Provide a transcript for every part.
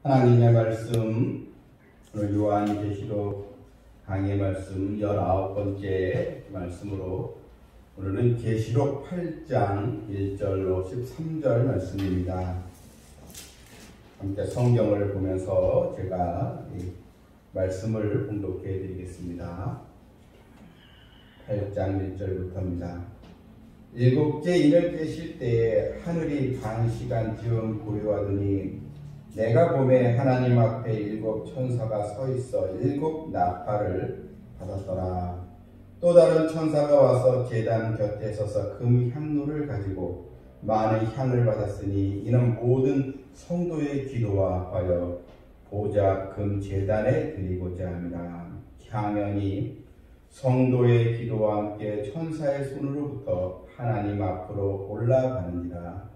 하나님의 말씀, 오늘 요한계시록 강의 말씀 19번째 말씀으로 오늘은 계시록 8장 1절로 13절 말씀입니다. 함께 성경을 보면서 제가 이 말씀을 봉독해 드리겠습니다. 8장 1절부터입니다. 일곱째 인을 깨실 때에 하늘이 반 시간쯤 고요하더니 내가 보매 하나님 앞에 일곱 천사가 서 있어 일곱 나팔을 받았더라. 또 다른 천사가 와서 제단 곁에 서서 금 향로를 가지고 많은 향을 받았으니 이는 모든 성도의 기도와 하여 보좌 금 제단에 드리고자 합니다. 향연이 성도의 기도와 함께 천사의 손으로부터 하나님 앞으로 올라가는지라.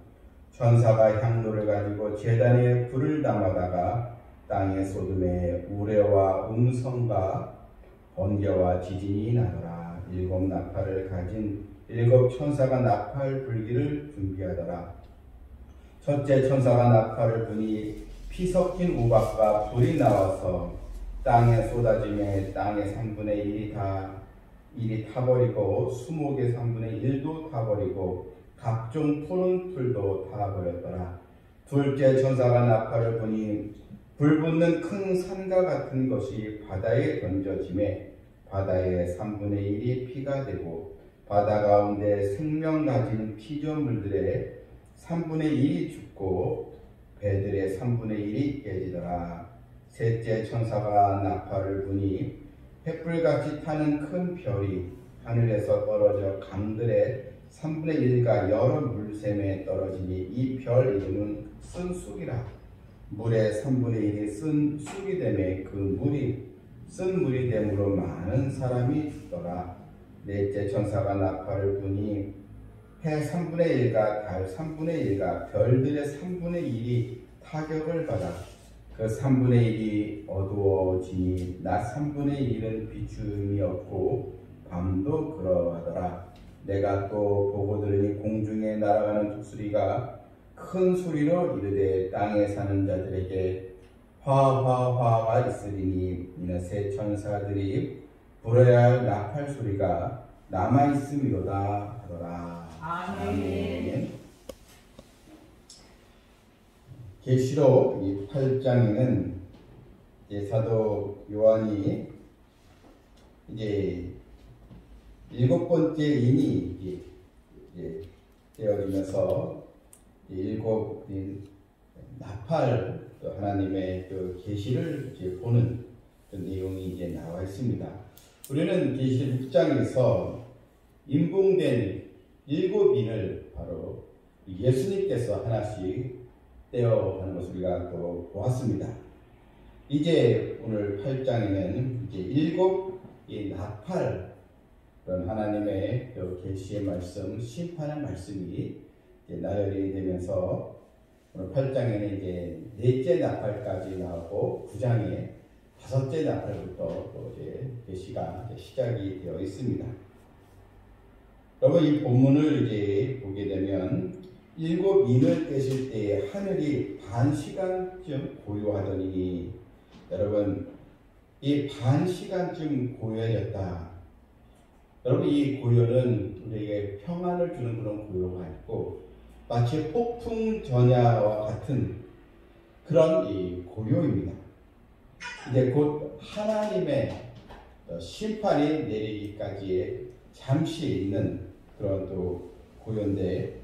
천사가 향로를 가지고 제단에 불을 담아다가 땅에 쏟음에 우레와 음성과 번개와 지진이 나더라. 일곱 나팔을 가진 일곱 천사가 나팔 불기를 준비하더라. 첫째 천사가 나팔을 부니 피 섞인 우박과 불이 나와서 땅에 쏟아지며 땅의 3분의 1이 타버리고 수목의 3분의 1도 타버리고 각종 푸른 풀도 타버렸더라. 둘째 천사가 나팔을 부니 불 붙는 큰 산과 같은 것이 바다에 던져지매 바다의 3분의 1이 피가 되고 바다 가운데 생명 가진 피조물들의 3분의 1이 죽고 배들의 3분의 1이 깨지더라. 셋째 천사가 나팔을 부니 횃불같이 타는 큰 별이 하늘에서 떨어져 강들의 3분의 1과 여러 물샘에 떨어지니 이 별 이름은 쓴 쑥이라. 물의 3분의 1이 쓴 쑥이 되매 그 물이 쓴 물이 됨으로 많은 사람이 죽더라. 넷째 천사가 나팔을 부니 해 3분의 1과 달 3분의 1과 별들의 3분의 1이 타격을 받아 그 3분의 1이 어두워지니 낮 3분의 1은 비춤이 없고 밤도 그러하더라. 내가 또 보고 들으니 공중에 날아가는 독수리가 큰 소리로 이르되 땅에 사는 자들에게 화화화가 있으리니 이는 새 천사들이 불어야 할 나팔 소리가 남아있음이로다 하더라. 아멘. 계시록 8장에는 사도 요한이 이제 일곱 번째 인이 되어지면서 일곱 나팔 또 하나님의 그 계시를 보는 그 내용이 이제 나와 있습니다. 우리는 계시록 6장에서 임봉된 일곱 인을 바로 예수님께서 하나씩 떼어가는 것을 우리가 또 보았습니다. 이제 오늘 8장에는 이제 일곱 나팔 그런 하나님의 계시의 말씀, 심판의 말씀이 이제 나열이 되면서 오늘 8장에는 이제 넷째 나팔까지 나오고 9장에 다섯째 나팔부터 또 이제 계시가 시작이 되어 있습니다. 여러분 이 본문을 이제 보게 되면 일곱 인을 떼실 때에 하늘이 반 시간쯤 고요하더니 여러분 이 반 시간쯤 고요해졌다. 여러분 이 고요는 우리에게 평안을 주는 그런 고요가 아니고 마치 폭풍 전야와 같은 그런 이 고요입니다. 이제 곧 하나님의 심판이 내리기까지의 잠시 있는 그런 또 고요인데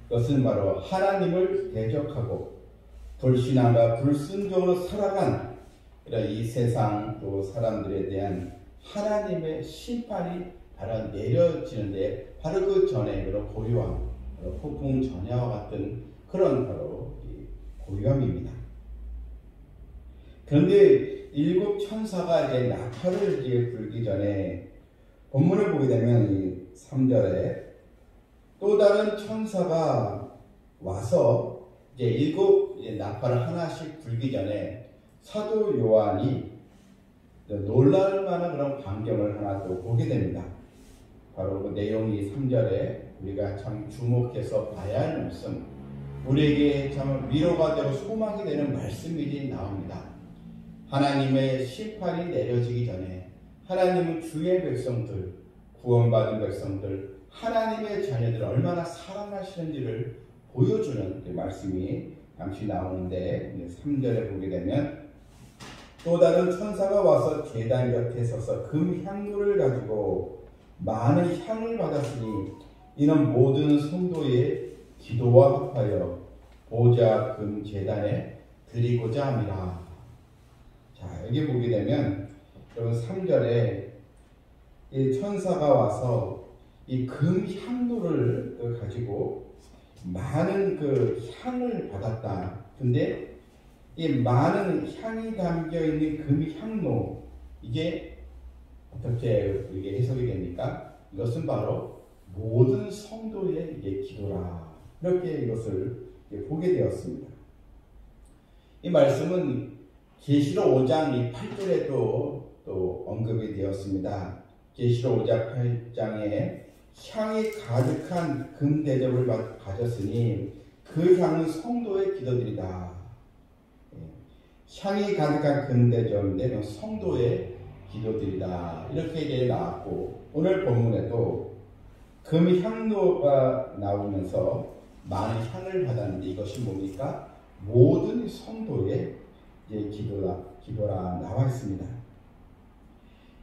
그것은 바로 하나님을 대적하고 불신앙과 불순종으로 살아간 이런 이 세상 또 사람들에 대한 하나님의 심판이 바로 내려지는데 바로 그 전에 그런 고요함, 폭풍 전야와 같은 그런 바로 고요함입니다. 그런데 일곱 천사가 이제 나팔을 이제 불기 전에 본문을 보게 되면 이 3절에 또 다른 천사가 와서 이제 일곱 나팔을 하나씩 불기 전에 사도 요한이 놀랄 만한 그런 광경을 하나 또 보게 됩니다. 바로 그 내용이 3절에 우리가 참 주목해서 봐야 할 말씀, 우리에게 참 위로가 되고 소망이 되는 말씀이 나옵니다. 하나님의 심판이 내려지기 전에 하나님은 주의 백성들, 구원받은 백성들, 하나님의 자녀들을 얼마나 사랑하시는지를 보여주는 그 말씀이 잠시 나오는데 3절에 보게 되면 또 다른 천사가 와서 제단 곁에 서서 금 향로를 가지고 많은 향을 받았으니 이는 모든 성도의 기도와 합하여 보좌 금 제단에 드리고자 함이라. 자, 여기 보게 되면 여러분 3절에 이 천사가 와서 이 금 향로를 가지고 많은 그 향을 받았다. 근데 이 많은 향이 담겨 있는 금 향로, 이게 어떻게 이게 해석이 됩니까? 이것은 바로 모든 성도의 이게 기도라. 이렇게 이것을 보게 되었습니다. 이 말씀은 계시록 5장 8절에도 또 언급이 되었습니다. 계시록 5장 8장에 향이 가득한 금 대접을 가졌으니 그 향은 성도의 기도들이다. 향이 가득한 금 대접인데 성도의 기도들이다. 이렇게 나왔고 오늘 본문에도 금 향로가 나오면서 많은 향을 받았는데 이것이 뭡니까? 모든 성도의 기도라 나와 있습니다.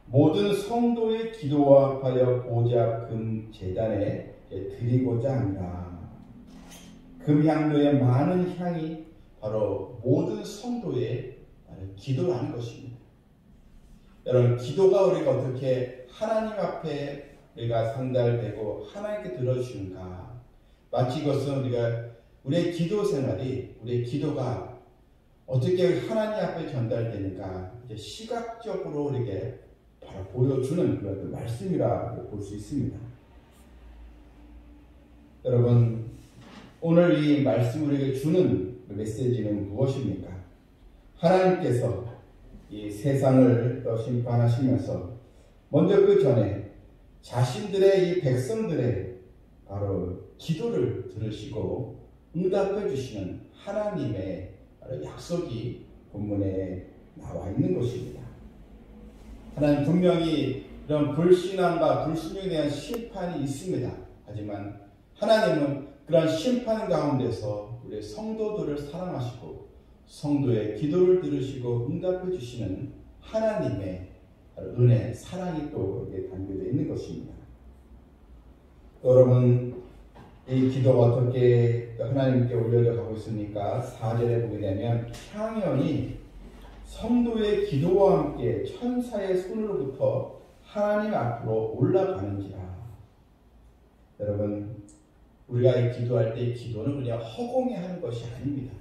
모든 성도의 기도와 합하여 보좌 금 제단에 드리고자 합니다. 금 향로의 많은 향이 바로 모든 성도의 기도라는 것입니다. 여러분, 기도가 우리가 어떻게 하나님 앞에 우리가 상달되고 하나님께 들어주는가? 마치 이것은 우리의 기도 생활이, 우리의 기도가 어떻게 하나님 앞에 전달되는가? 이제 시각적으로 우리에게 바로 보여주는 그런 말씀이라고 볼 수 있습니다. 여러분, 오늘 이 말씀 우리에게 주는 메시지는 무엇입니까? 하나님께서 이 세상을 심판하시면서 먼저 그 전에 자신들의 이 백성들의 바로 기도를 들으시고 응답해 주시는 하나님의 약속이 본문에 나와 있는 것입니다. 하나님 분명히 이런 불신앙과 불순종에 대한 심판이 있습니다. 하지만 하나님은 그런 심판 가운데서 우리 성도들을 사랑하시고 성도의 기도를 들으시고 응답해 주시는 하나님의 은혜, 사랑이 또 여기에 담겨져 있는 것입니다. 여러분, 이 기도가 어떻게 하나님께 올려져 가고 있습니까? 4절에 보게 되면 향연이 성도의 기도와 함께 천사의 손으로부터 하나님 앞으로 올라가는지라. 여러분, 우리가 기도할 때 기도는 그냥 허공에 하는 것이 아닙니다.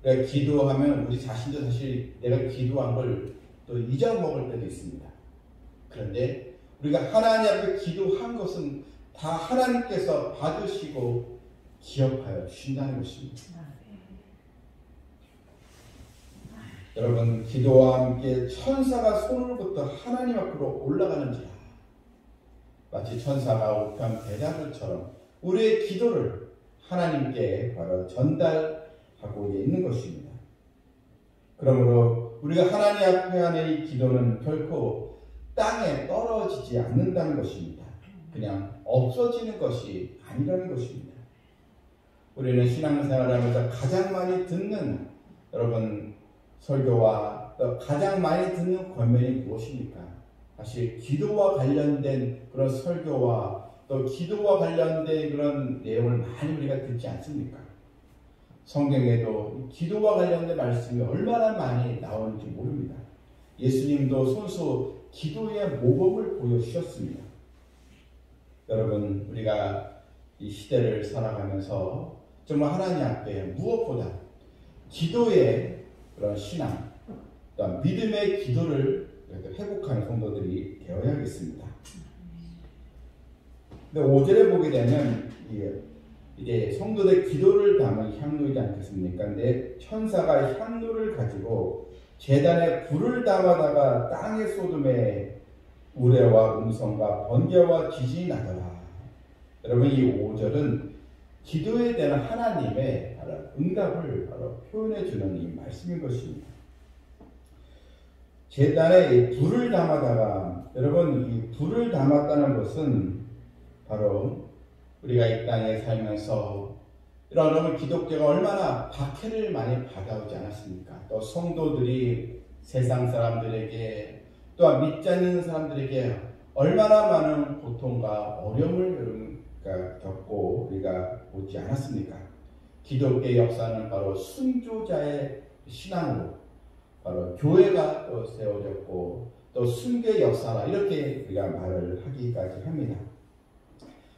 그러니까 기도하면 우리 자신도 사실 내가 기도한 걸 또 잊어먹을 때도 있습니다. 그런데 우리가 하나님 앞에 기도한 것은 다 하나님께서 받으시고 기억하여 주신다는 것입니다. 여러분, 기도와 함께 천사가 손으로부터 하나님 앞으로 올라가는지라. 마치 천사가 우편 배달물처럼 우리의 기도를 하나님께 바로 전달하고 있는 것입니다. 그러므로 우리가 하나님 앞에 하는 이 기도는 결코 땅에 떨어지지 않는다는 것입니다. 그냥 없어지는 것이 아니라는 것입니다. 우리는 신앙생활하면서 가장 많이 듣는 여러분 설교와 또 가장 많이 듣는 권면이 무엇입니까? 사실 기도와 관련된 그런 설교와 또 기도와 관련된 그런 내용을 많이 우리가 듣지 않습니까? 성경에도 기도와 관련된 말씀이 얼마나 많이 나오는지 모릅니다. 예수님도 손수 기도의 모범을 보여주셨습니다. 여러분, 우리가 이 시대를 살아가면서 정말 하나님 앞에 무엇보다 기도의 그런 신앙, 또한 믿음의 기도를 회복하는 성도들이 되어야겠습니다. 근데 5절에 보게 되면 이게 성도들 기도를 담은 향로이지 않겠습니까? 근데 천사가 향로를 가지고 제단에 불을 담아다가 땅에 쏟음에 우레와 음성과 번개와 지진이 나더라. 여러분, 이 5절은 기도에 대한 하나님의 응답을 바로 표현해 주는 이 말씀인 것입니다. 제단에 이 불을 담아다가, 여러분, 이 불을 담았다는 것은 바로 우리가 이 땅에 살면서 여러분, 기독교가 얼마나 박해를 많이 받아오지 않았습니까? 또 성도들이 세상 사람들에게, 또한 믿지 않는 사람들에게 얼마나 많은 고통과 어려움을 겪고 우리가 오지 않았습니까? 기독교의 역사는 바로 순교자의 신앙으로 바로 교회가 또 세워졌고, 또 순교의 역사라 이렇게 우리가 말을 하기까지 합니다.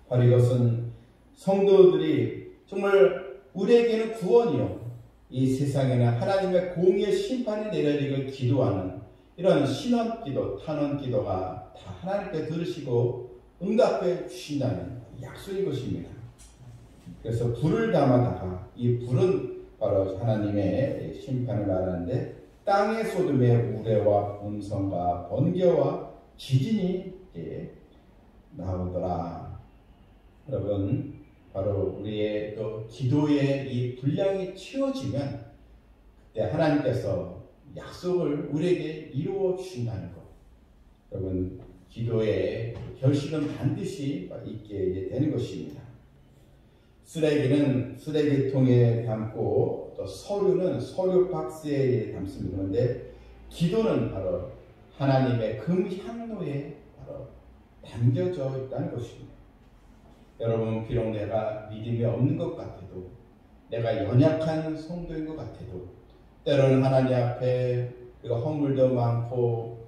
바로 이것은 성도들이 정말 우리에게는 구원이요, 이 세상에는 하나님의 공의의 심판이 내려지길 기도하는 이런 신원기도, 탄원기도가 다 하나님께 들으시고 응답해 주신다는 약속인 것입니다. 그래서 불을 담아다가, 이 불은 바로 하나님의 심판을 말하는데, 땅의 소돔의 우레와 음성과 번개와 지진이 나오더라. 여러분, 바로 우리의 또 기도의 이 분량이 채워지면 그때 하나님께서 약속을 우리에게 이루어 주신다는 것. 여러분, 기도의 결실은 반드시 있게 되는 것입니다. 쓰레기는 쓰레기통에 담고, 또 서류는 서류 박스에 담습니다. 그런데 기도는 바로 하나님의 금향로에 바로 담겨져 있다는 것입니다. 여러분, 비록 내가 믿음이 없는 것 같아도, 내가 연약한 성도인 것 같아도, 때로는 하나님 앞에 우리가 허물도 많고,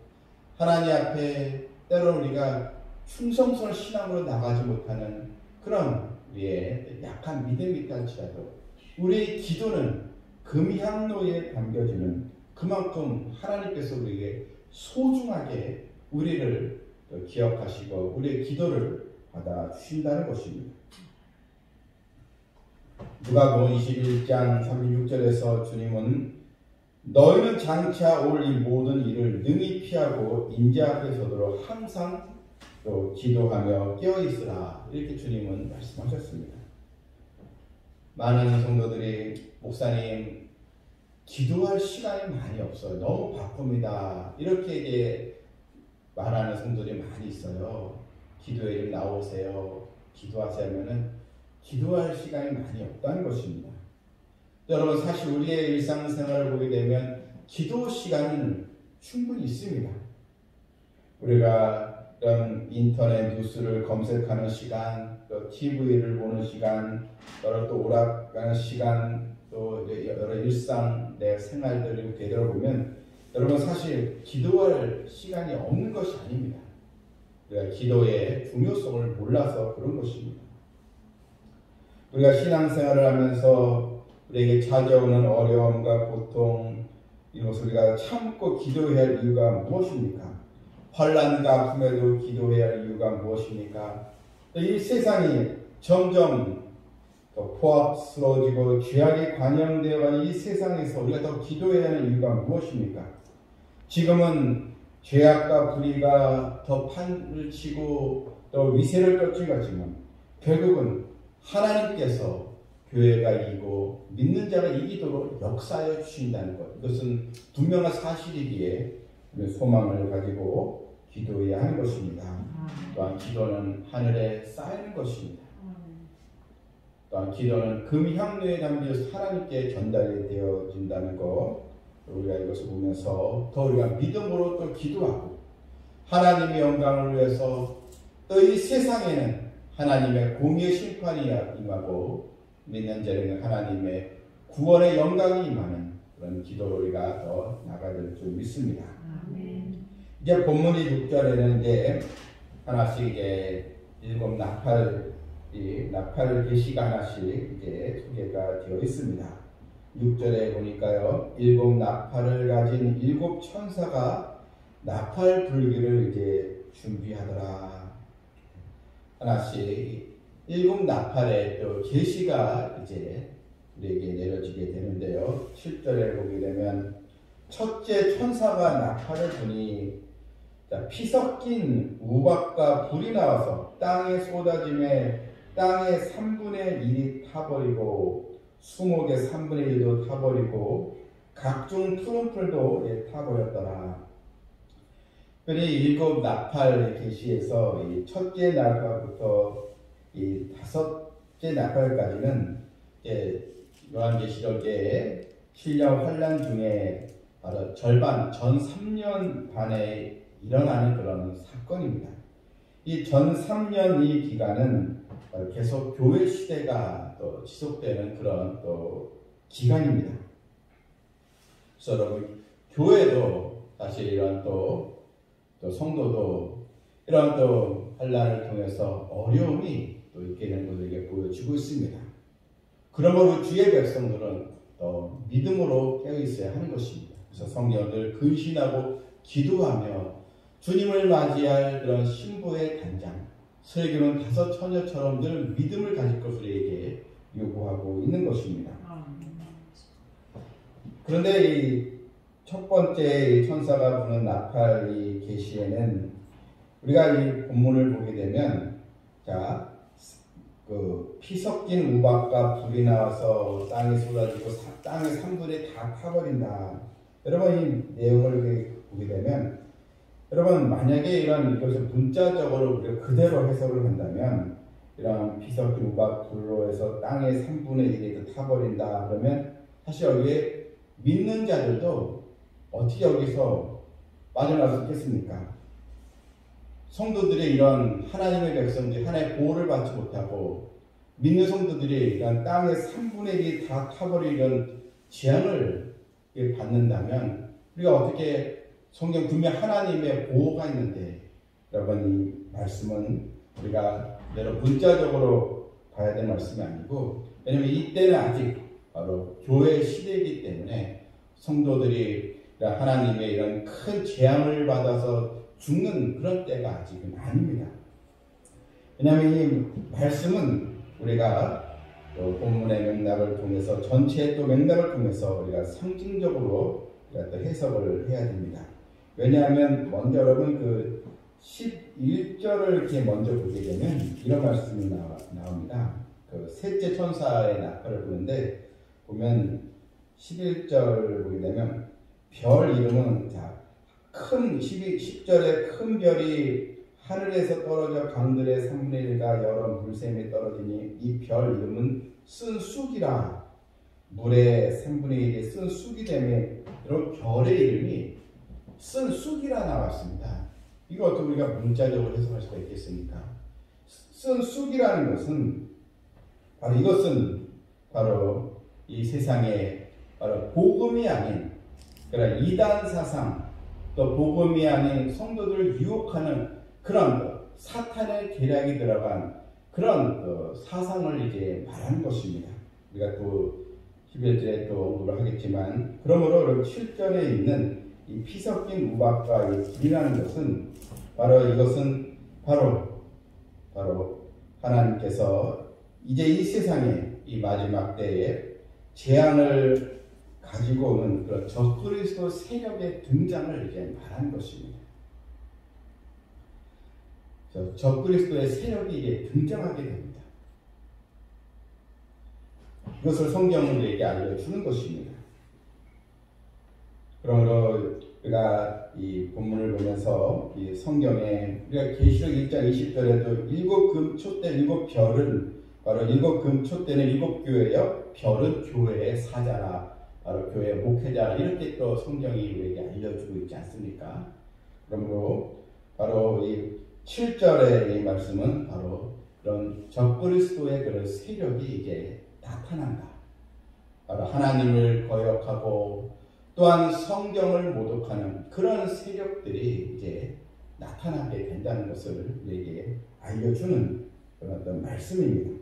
하나님 앞에 때로는 우리가 충성스러운 신앙으로 나가지 못하는 그런 우리의 약한 믿음이 있다 할지라도, 우리의 기도는 금향로에 담겨지는 그만큼 하나님께서 우리에게 소중하게 우리를 기억하시고 우리의 기도를 받아주신다는 것입니다. 누가복음 21장 36절에서 주님은 너희는 장차 올 이 모든 일을 능히 피하고 인자 앞에 서도록 항상 또 기도하며 깨어있으라, 이렇게 주님은 말씀하셨습니다. 많은 성도들이 목사님 기도할 시간이 많이 없어요, 너무 바쁩니다, 이렇게 말하는 성도들이 많이 있어요. 기도에 좀 나오세요, 기도하세요면은 기도할 시간이 많이 없다는 것입니다. 여러분, 사실 우리의 일상생활을 보게 되면 기도 시간은 충분히 있습니다. 우리가 이런 인터넷 뉴스를 검색하는 시간, 또 TV를 보는 시간, 또 오락가는 시간, 또 여러 일상 내 생활들을 되돌아보면 여러분, 사실 기도할 시간이 없는 것이 아닙니다. 우리가 기도의 중요성을 몰라서 그런 것입니다. 우리가 신앙생활을 하면서 우리에게 찾아오는 어려움과 고통, 이것을 우리가 참고 기도해야 할 이유가 무엇입니까? 환난과 아픔에도 기도해야 할 이유가 무엇입니까? 이 세상이 점점 더 포악스러워지고 죄악에 관영되어 가는 이 세상에서 우리가 더 기도해야 하는 이유가 무엇입니까? 지금은 죄악과 불의가 더 판을 치고 또 위세를 떨친 것이지만 결국은 하나님께서 교회가 이기고 믿는 자가 이기도록 역사하여 주신다는 것, 이것은 분명한 사실이기에 소망을 가지고 기도해야 하는 것입니다. 또한 기도는 하늘에 쌓이는 것입니다. 또한 기도는 금향로에 담겨서 하나님께 전달이 되어진다는 것, 우리가 이것을 보면서 더 우리가 믿음으로 또 기도하고 하나님의 영광을 위해서 또 이 세상에는 하나님의 공의의 심판이 임하고 믿는 자에게는 하나님의 구원의 영광이 임하는 그런 기도로 우리가 더 나가야 될 줄 믿습니다. 이제 본문이 6절에는 이제 하나씩 이제 7 나팔 계시가 하나씩 이제 소개가 되어 있습니다. 6절에 보니까요, 7 나팔을 가진 7 천사가 나팔 불기를 이제 준비하더라. 하나씩 7 나팔의 또 계시가 이제 우리에게 내려지게 되는데요. 7절에 보게 되면 첫째 천사가 나팔을 부니 피 섞인 우박과 불이 나와서 땅에 쏟아짐에 땅의 3분의 1이 타버리고 수목의 3분의 1도 타버리고 각종 푸른 풀도 타버렸더라. 특별히 일곱 나팔 계시에서 이 첫째 나팔부터 이 다섯째 나팔까지는 요한계시록의 7년 환란 중에 바로 절반 전 3년 반에 일어나는 그런 사건입니다. 이 전 3년 이 기간은 계속 교회 시대가 또 지속되는 그런 또 기간입니다. 그래서 여러분 교회도 사실 이런 또 성도도 이런 또 환란을 통해서 어려움이 또 있게 되는 것들에게 보여주고 있습니다. 그러므로 주의 백성들은 또 믿음으로 깨어 있어야 하는 것입니다. 그래서 성령을 근신하고 기도하며 주님을 맞이할 그런 신부의 단장, 설교는 다섯 처녀처럼 늘 믿음을 가질 것을 우리에게 요구하고 있는 것입니다. 그런데 이 첫 번째 천사가 부는 나팔 이 계시에는 우리가 이 본문을 보게 되면 피 섞인 우박과 불이 나와서 땅에 쏟아지고 땅의 3분의 다 타버린다. 여러분 이 내용을 보게 되면 여러분 만약에 이것을 문자적으로 우리가 그대로 해석을 한다면 이런 피 섞인 우박 불로 해서 땅의 3분의 1이 타버린다. 그러면 사실 여기에 믿는 자들도 어떻게 여기서 빠져나올 수 있겠습니까? 성도들이 이런 하나님의 백성들이 하나님의 보호를 받지 못하고 믿는 성도들이 이런 땅의 3분의 1이 다 타버리는 재앙을 받는다면 우리가 어떻게 성경 분명 하나님의 보호가 있는데 여러분 이 말씀은 우리가 여러분 문자적으로 봐야 될 말씀이 아니고 왜냐하면 이때는 아직 바로 교회 시대이기 때문에 성도들이 하나님의 이런 큰 재앙을 받아서 죽는 그런 때가 아직은 아닙니다. 왜냐하면 이 말씀은 우리가 또 본문의 맥락을 통해서 전체의 또 맥락을 통해서 우리가 상징적으로 우리가 또 해석을 해야 됩니다. 왜냐하면 먼저 여러분 그 11절을 이렇게 먼저 보게 되면 이런 말씀이 나옵니다. 그 셋째 천사의 나팔을 보는데 보면 11절 보게 되면 별 이름은 큰 10절에 큰 별이 하늘에서 떨어져 강들의 3분의 1과 여러 물샘에 떨어지니 이 별 이름은 쓴 쑥이라 물의 3분의 1이 쓴 쑥이 되며 이런 별의 이름이 쓴 쑥이라 나왔습니다. 이거 어떻게 우리가 문자적으로 해석할 수가 있겠습니까? 쓴 쑥이라는 것은 이것은 바로 이 세상에 바로 복음이 아닌 그러니까 이단 사상 또 복음이 아닌 성도들을 유혹하는 그런 사탄의 계략이 들어간 그런 사상을 이제 말하는 것입니다. 우리가 또 11절에 또 언급을 하겠지만 그러므로 7절에 있는 이 피 섞인 우박과 이 불이라는 것은 이것은 바로 하나님께서 이제 이 세상에 이 마지막 때에 재앙을 가지고 오는 그런 적그리스도 세력의 등장을 이제 말하는 것입니다. 적그리스도의 세력이 이제 등장하게 됩니다. 이것을 성경은 우리에게 알려주는 것입니다. 그러므로 우리가 이 본문을 보면서 이 성경에 우리가 계시록 1장 20절에도 일곱 금촛대 일곱 별은 바로 일곱 금촛대는 일곱 교회여 별은 교회의 사자라 바로 교회 목회자 이렇게 또 성경이 우리에게 알려주고 있지 않습니까? 그러므로 바로 이 7절의 이 말씀은 바로 그런 적그리스도의 그런 세력이 이제 나타난다. 바로 하나님을 거역하고 또한 성경을 모독하는 그런 세력들이 이제 나타나게 된다는 것을 우리에게 알려주는 그런 어떤 말씀입니다.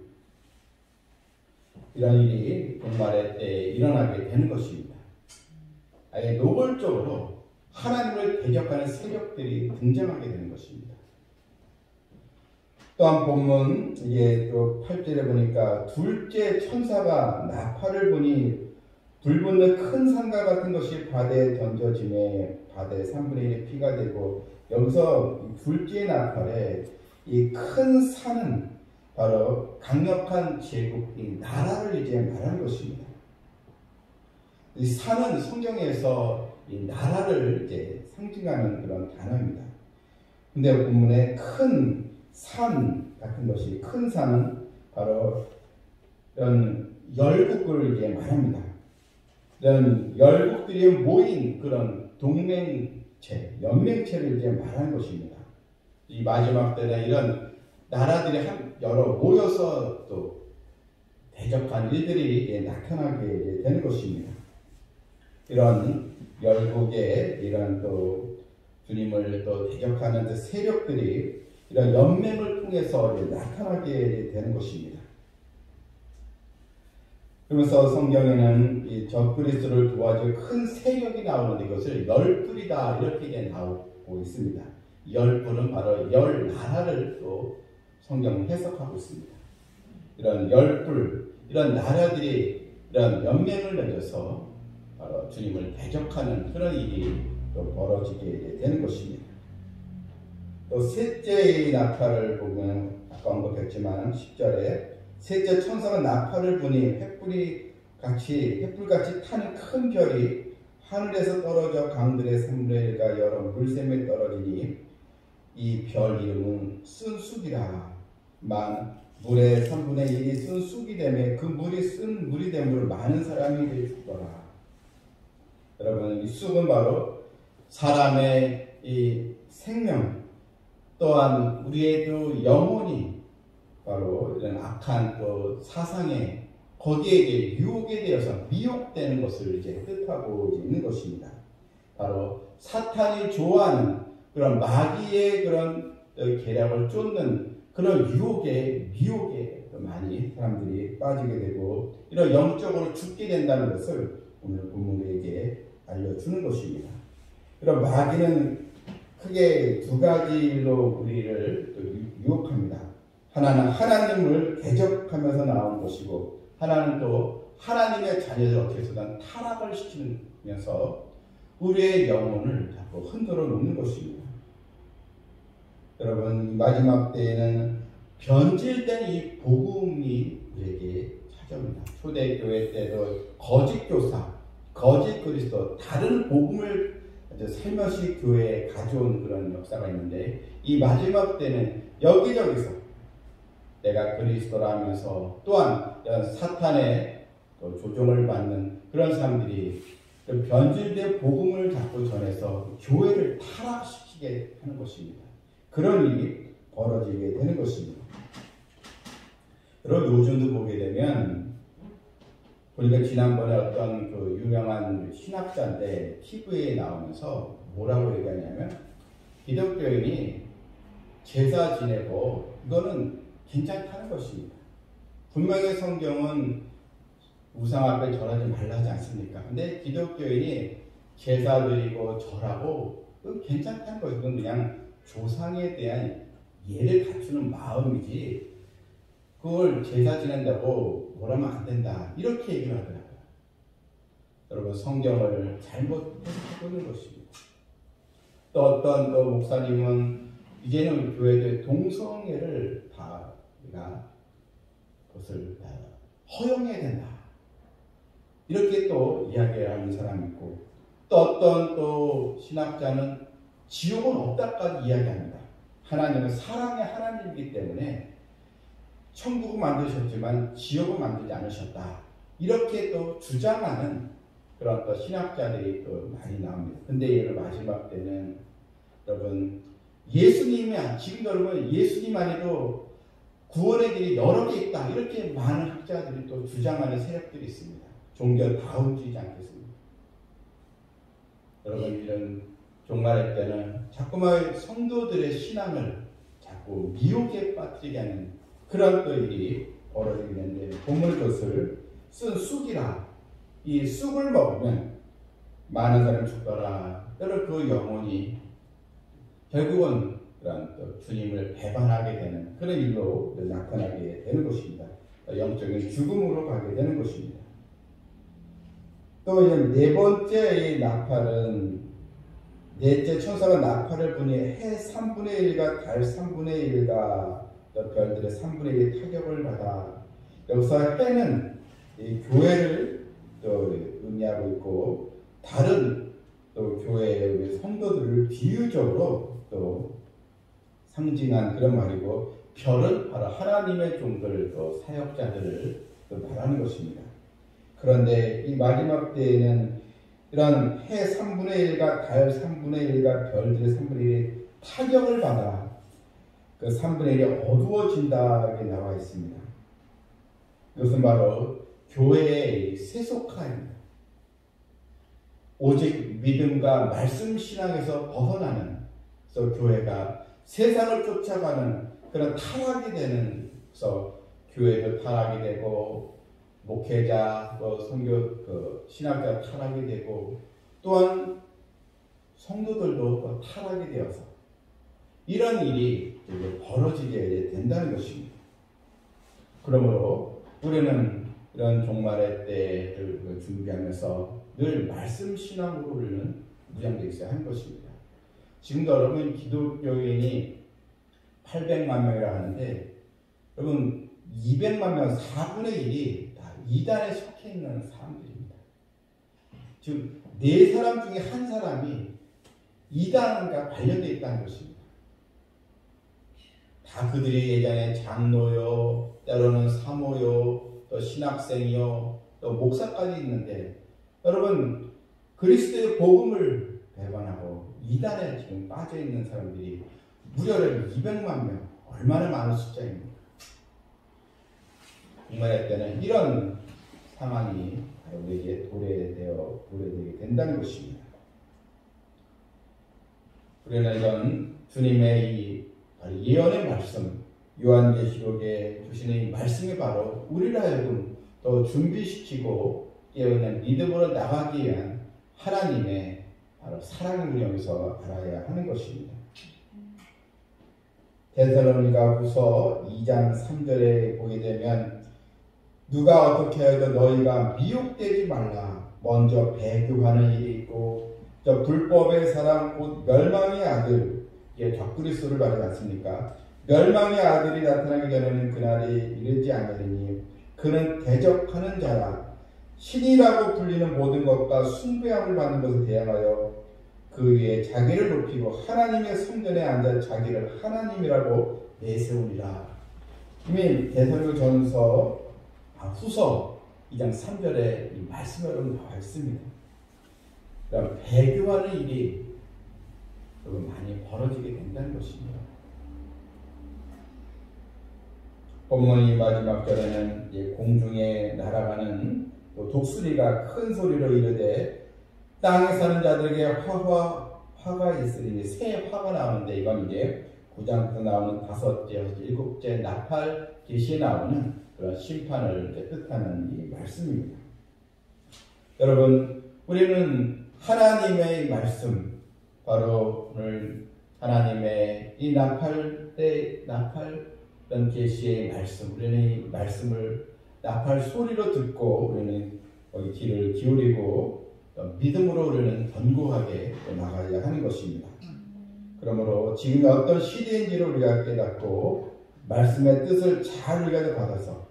이런 일이 종말의 때에 일어나게 되는 것입니다. 아예 노골적으로 하나님을 대적하는 세력들이 등장하게 되는 것입니다. 또한 본문 이게 또 8절에 보니까 둘째 천사가 나팔을 부니 불붙는 큰 산과 같은 것이 바다에 던져지매 바다의 3분의 1이 피가 되고 여기서 둘째 나팔에 이 큰 산은 바로 강력한 제국, 이 나라를 이제 말하는 것입니다. 이 산은 성경에서 이 나라를 이제 상징하는 그런 단어입니다. 근데 본문에 큰 산 같은 것이, 큰 산은 바로 이런 열국을 이제 말합니다. 이런 열국들이 모인 그런 동맹체, 연맹체를 이제 말하는 것입니다. 이 마지막 때는 이런 나라들이 여러 모여서 또 대적한 일들이 이제 나타나게 되는 것입니다. 이런 열국의 이런 또 주님을 또 대적하는 그 세력들이 이런 연맹을 통해서 나타나게 되는 것입니다. 그러면서 성경에는 이 적그리스도를 도와줄 큰 세력이 나오는데 이것을 열불이다 이렇게 나오고 있습니다. 열불은 바로 열 나라를 또 성경은 해석하고 있습니다. 이런 열불, 이런 나라들이 이런 연맹을 맺어서 바로 주님을 대적하는 그런 일이 또 벌어지게 되는 것입니다. 또 셋째의 나팔을 보면 아까 언급했지만 10절에 셋째 천사가 나팔을 부니 횃불같이 타는 큰 별이 하늘에서 떨어져 강들의 3분의 1과 여러 물샘에 떨어지니 이 별 이름은 쓴 쑥이라. 만 물의 3분의 1이 쓴 쑥이 되매 그 물이 쓴 물이 됨으로 많은 사람이 죽더라. 여러분, 이 쑥은 바로 사람의 이 생명 또한 우리의 영혼이 바로 이런 악한 또 사상에 거기에 이제 유혹에 대해서 미혹되는 것을 이제 뜻하고 있는 것입니다. 바로 사탄이 좋아하는 그런 마귀의 그런 계략을 쫓는 그런 유혹에 미혹에 많이 사람들이 빠지게 되고 이런 영적으로 죽게 된다는 것을 오늘 본문에게 알려주는 것입니다. 그럼 마귀는 크게 두 가지로 우리를 유혹합니다. 하나는 하나님을 대적하면서 나온 것이고, 하나는 또 하나님의 자녀들 어떻게 해서든 타락을 시키면서 우리의 영혼을 자꾸 흔들어 놓는 것입니다. 여러분, 마지막 때에는 변질된 이 복음이 우리에게 찾아옵니다. 초대교회 때도 거짓 교사, 거짓 그리스도, 다른 복음을 살며시 교회에 가져온 그런 역사가 있는데, 이 마지막 때는 여기저기서 내가 그리스도라 하면서 또한 사탄의 조종을 받는 그런 사람들이 변질된 복음을 자꾸 전해서 교회를 타락시키게 하는 것입니다. 그런 일이 벌어지게 되는 것입니다. 여러분, 요즘도 보게 되면 우리가 지난번에 어떤 그 유명한 신학자인데 TV에 나오면서 뭐라고 얘기하냐면 기독교인이 제사 지내고 이거는 괜찮다는 것입니다. 분명히 성경은 우상 앞에 절하지 말라지 않습니까? 근데 기독교인이 제사 드리고 절하고 그건 괜찮다는 것이고 그건 그냥 조상에 대한 예를 갖추는 마음이지 그걸 제사 지낸다고 뭐라면 안 된다 이렇게 얘기를 하더라고요. 여러분, 성경을 잘못 해석하고 있는 것입니다. 또 어떤 또 목사님은 이제는 교회의 동성애를 다 우리가 그것을 다 허용해야 된다 이렇게 또 이야기하는 사람이 있고, 또 어떤 또 신학자는 지옥은 없다까지 이야기합니다. 하나님은 사랑의 하나님이기 때문에 천국을 만드셨지만 지옥을 만들지 않으셨다 이렇게 또 주장하는 그런 또 신학자들이 또 많이 나옵니다. 근데 이를 마지막 때는 여러분 예수님이 지금 여러분 예수님만해도 구원의 길이 여러 개 있다 이렇게 많은 학자들이 또 주장하는 세력들이 있습니다. 종교다움주의지 않겠습니까? 여러분, 이런 종말의 때는 자꾸만 성도들의 신앙을 자꾸 미혹에 빠뜨리게 하는 그런 또 일이 벌어지게 되는데, 본문 것을 쓴 쑥이라. 이 쑥을 먹으면 많은 사람이 죽더라. 여러분, 그 영혼이 결국은 그런 또 주님을 배반하게 되는 그런 일로 나타나게 되는 것입니다. 영적인 죽음으로 가게 되는 것입니다. 또 네 번째 이 나팔은 넷째 천사가 나팔을 부니 해 3분의 1과 달 3분의 1과 또 별들의 3분의 1의 타격을 받아. 여기서 해는 이 교회를 또 의미하고 있고 다른 또 교회의 성도들을 비유적으로 또 상징한 그런 말이고, 별은 바로 하나님의 종들 또 사역자들을 또 말하는 것입니다. 그런데 이 마지막 때에는 이런 해 3분의 1과 달 3분의 1과 별들의 3분의 1이 타격을 받아 그 3분의 1이 어두워진다 이렇게 나와 있습니다. 이것은 바로 교회의 세속화입니다. 오직 믿음과 말씀 신앙에서 벗어나는, 그래서 교회가 세상을 쫓아가는 그런 타락이 되는, 그래서 교회도 타락이 되고 목회자, 선교 신학자 타락이 되고 또한 성도들도 타락이 되어서 이런 일이 벌어지게 된다는 것입니다. 그러므로 우리는 이런 종말의 때를 준비하면서 늘 말씀 신앙으로 우리는 무장되어 있어야 하는 것입니다. 지금도 여러분 기독교인이 800만 명이라 하는데 여러분 200만 명 4분의 1이 다 이단에 속해 있는 사람들입니다. 즉 4사람 중에 1사람이 이단과 관련되어 있다는 것입니다. 다 그들이 예전에 장로요, 때로는 사모요, 또 신학생이요, 또 목사까지 있는데 여러분 그리스도의 복음을 배반하고 이단에 지금 빠져있는 사람들이 무려 200만 명, 얼마나 많은 숫자입니까? 종말의 때는 이런 상황이 우리에게 도래되게 된다는 것입니다. 우리는 이런 주님의 이 예언의 말씀, 요한계시록에 주시는 이 말씀이 바로 우리를 하여금 더 준비시키고 깨어있는 믿음으로 나가기 위한 하나님의 바로 사랑을 우리 여기서 알아야 하는 것입니다. 데살로니가 후서 2장 3절에 보게 되면 누가 어떻게 해도 너희가 미혹되지 말라. 먼저 배교하는 일이 있고 저 불법의 사람 곧 멸망의 아들, 이게 적그리스도를 말하지 않습니까? 멸망의 아들이 나타나기 전에는 그날이 이르지 않으리니 그는 대적하는 자라. 신이라고 불리는 모든 것과 숭배함을 받는 것에 대항하여 그 위에 자기를 높이고 하나님의 성전에 앉아 자기를 하나님이라고 내세우리라. 이미 데살로니가전서 후서 2장 3절에 이 말씀으로 나와 있습니다. 그러니까 배교하는 일이 많이 벌어지게 된다는 것입니다. 본문의 마지막 절에는 공중에 날아가는 독수리가 큰 소리로 이르되 땅에 사는 자들에게 화가 있으니 새 화가 나오는데 이건 이제 9장에서 나오는 5째, 7째 나팔 계시에 나오는 그런 심판을 뜻하는 이 말씀입니다. 여러분, 우리는 하나님의 말씀, 바로 오늘 하나님의 이 나팔 계시의 말씀, 우리는 이 말씀을 나팔 소리로 듣고 우리는 거기 귀를 기울이고 믿음으로 우리는 견고하게 나가야 하는 것입니다. 그러므로 지금 어떤 시대인지를 우리가 깨닫고 말씀의 뜻을 잘 우리가 받아서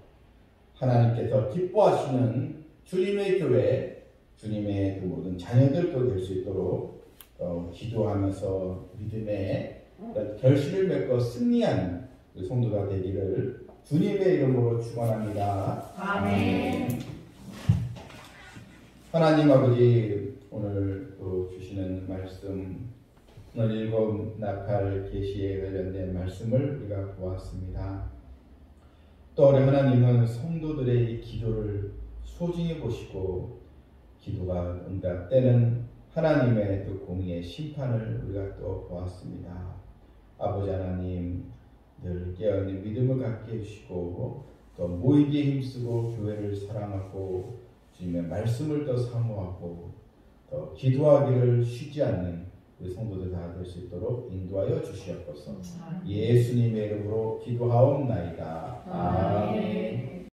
하나님께서 기뻐하시는 주님의 교회, 주님의 그 모든 자녀들도 될 수 있도록 기도하면서 믿음의 결실을 맺고 승리하는 성도가 되기를 주님의 이름으로 축원합니다. 아멘. 하나님 아버지, 오늘 또 주시는 말씀, 오늘 7 나팔 계시에 관련된 말씀을 우리가 보았습니다. 또 우리 하나님은 성도들의 기도를 소중히 보시고 기도가 응답되는 하나님의 또 공의의 심판을 우리가 또 보았습니다. 아버지 하나님, 늘 깨어있는 믿음을 갖게 해주시고 또 모이기에 힘쓰고 교회를 사랑하고 주님의 말씀을 또 사모하고 또 기도하기를 쉬지 않는 우리 성도들 다 될 수 있도록 인도하여 주시옵소서. 예수님의 이름으로 기도하옵나이다. 아멘.